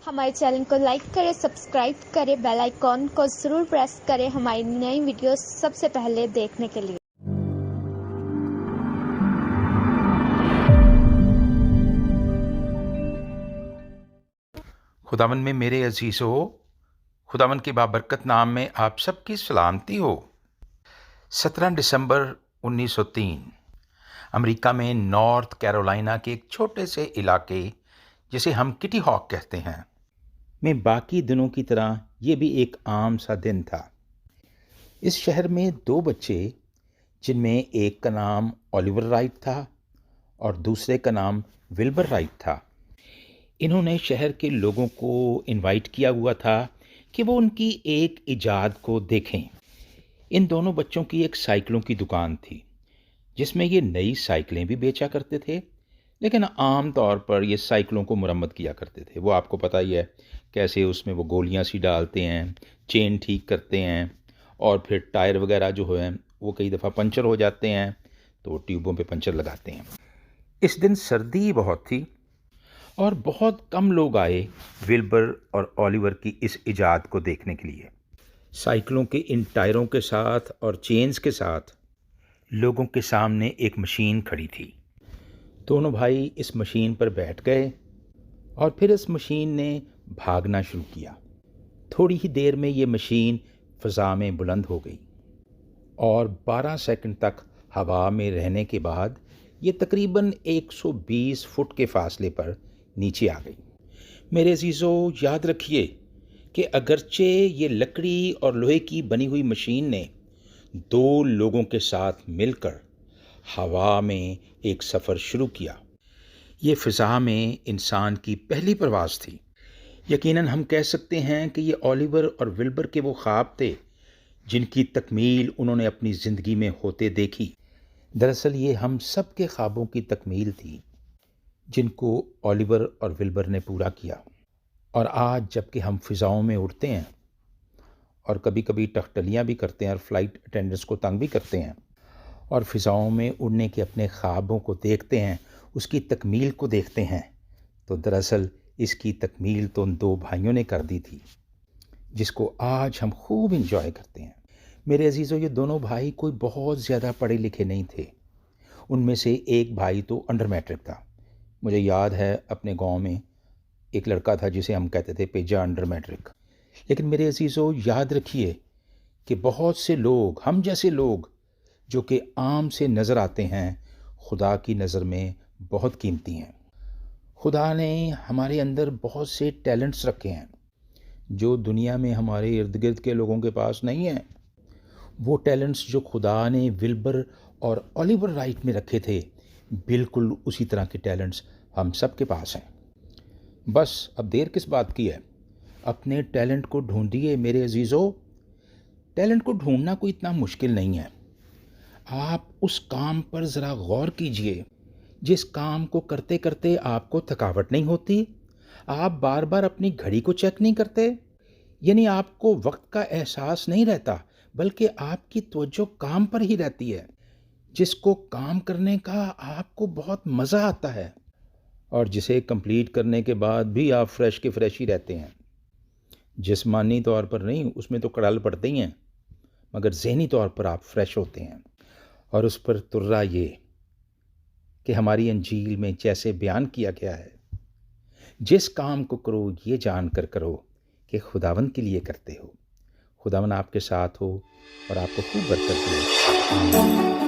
हमारे चैनल को लाइक करें, सब्सक्राइब करें, बेल आइकॉन को ज़रूर प्रेस करें हमारी नई वीडियोस सबसे पहले देखने के लिए। खुदावन में मेरे अजीज़ हो, खुदावन के बाबरकत नाम में आप सबकी सलामती हो। 17 दिसंबर 1903 अमेरिका में नॉर्थ कैरोलिना के एक छोटे से इलाके जिसे हम किटी हॉक कहते हैं में बाकी दिनों की तरह ये भी एक आम सा दिन था। इस शहर में दो बच्चे, जिनमें एक का नाम ओलिवर राइट था और दूसरे का नाम विल्बर राइट था, इन्होंने शहर के लोगों को इनवाइट किया हुआ था कि वो उनकी एक इजाद को देखें। इन दोनों बच्चों की एक साइकिलों की दुकान थी जिसमें ये नई साइकिलें भी बेचा करते थे, लेकिन आम तौर पर ये साइकिलों को मुरम्मत किया करते थे। वो आपको पता ही है कैसे उसमें वो गोलियां सी डालते हैं, चेन ठीक करते हैं और फिर टायर वगैरह जो है वो कई दफ़ा पंचर हो जाते हैं तो ट्यूबों पे पंचर लगाते हैं। इस दिन सर्दी बहुत थी और बहुत कम लोग आए विल्बर और ओलिवर की इस इजाद को देखने के लिए। साइकिलों के इन टायरों के साथ और चेन्स के साथ लोगों के सामने एक मशीन खड़ी थी। दोनों भाई इस मशीन पर बैठ गए और फिर इस मशीन ने भागना शुरू किया। थोड़ी ही देर में ये मशीन फ़ज़ा में बुलंद हो गई और 12 सेकंड तक हवा में रहने के बाद ये तकरीबन 120 फुट के फासले पर नीचे आ गई। मेरे अजीज़ों, याद रखिए कि अगरचे ये लकड़ी और लोहे की बनी हुई मशीन ने दो लोगों के साथ मिलकर हवा में एक सफ़र शुरू किया। ये फ़िज़ा में इंसान की पहली परवाज़ थी। यकीनन हम कह सकते हैं कि ये ओलिवर और विल्बर के वो ख्वाब थे जिनकी तकमील उन्होंने अपनी ज़िंदगी में होते देखी। दरअसल ये हम सब के ख्वाबों की तकमील थी जिनको ओलिवर और विल्बर ने पूरा किया। और आज जबकि हम फ़िज़ाओं में उड़ते हैं और कभी कभी टहटलियाँ भी करते हैं और फ़्लाइट अटेंडेंट्स को तंग भी करते हैं और फ़िज़ाओं में उड़ने के अपने ख्वाबों को देखते हैं, उसकी तकमील को देखते हैं, तो दरअसल इसकी तकमील तो उन दो भाइयों ने कर दी थी जिसको आज हम खूब इंजॉय करते हैं। मेरे अजीज़ों, ये दोनों भाई कोई बहुत ज़्यादा पढ़े लिखे नहीं थे। उनमें से एक भाई तो अंडर मैट्रिक था। मुझे याद है अपने गांव में एक लड़का था जिसे हम कहते थे पेजा अंडर मैट्रिक। लेकिन मेरे अजीज़ों, याद रखिए कि बहुत से लोग, हम जैसे लोग जो कि आम से नज़र आते हैं, खुदा की नज़र में बहुत कीमती हैं। खुदा ने हमारे अंदर बहुत से टैलेंट्स रखे हैं जो दुनिया में हमारे इर्द गिर्द के लोगों के पास नहीं हैं। वो टैलेंट्स जो खुदा ने विल्बर और ओलिवर राइट में रखे थे, बिल्कुल उसी तरह के टैलेंट्स हम सब के पास हैं। बस अब देर किस बात की है, अपने टैलेंट को ढूंढिए मेरे अजीज़ों। टैलेंट को ढूंढना कोई इतना मुश्किल नहीं है। आप उस काम पर ज़रा गौर कीजिए जिस काम को करते करते आपको थकावट नहीं होती, आप बार बार अपनी घड़ी को चेक नहीं करते, यानी आपको वक्त का एहसास नहीं रहता, बल्कि आपकी तवज्जो काम पर ही रहती है, जिसको काम करने का आपको बहुत मज़ा आता है और जिसे कंप्लीट करने के बाद भी आप फ्रेश के फ्रेश ही रहते हैं। जिस्मानी तौर पर नहीं, उसमें तो कड़ाल पड़ते ही हैं, मगर ज़हनी तौर पर आप फ्रेश होते हैं। और उस पर तुर्रा ये कि हमारी अंजील में जैसे बयान किया गया है, जिस काम को करो ये जान कर करो कि खुदावन के लिए करते हो। खुदावन आपके साथ हो और आपको खूब बरकत दे।